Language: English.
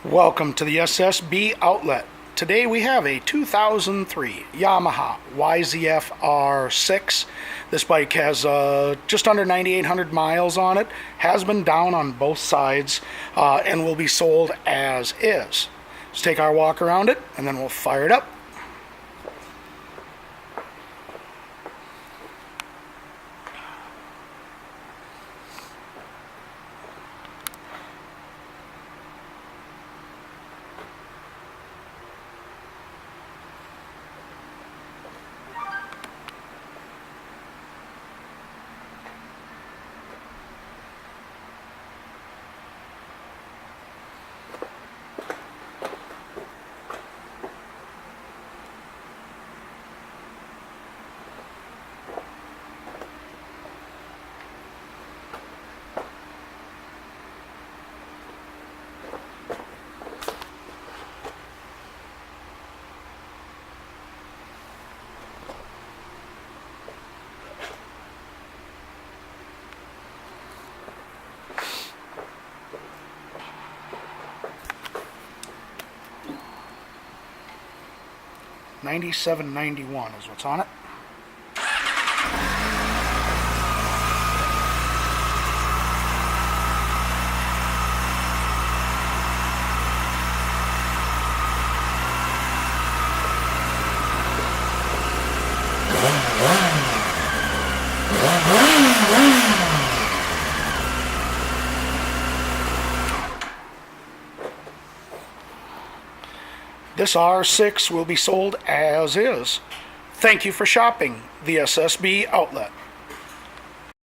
Welcome to the SSB outlet. Today we have a 2003 Yamaha YZF-R6. This bike has just under 9,800 miles on it, has been down on both sides, and will be sold as is. Let's take our walk around it and then we'll fire it up. $97.91 is what's on it. This R6 will be sold as is. Thank you for shopping the SSB outlet.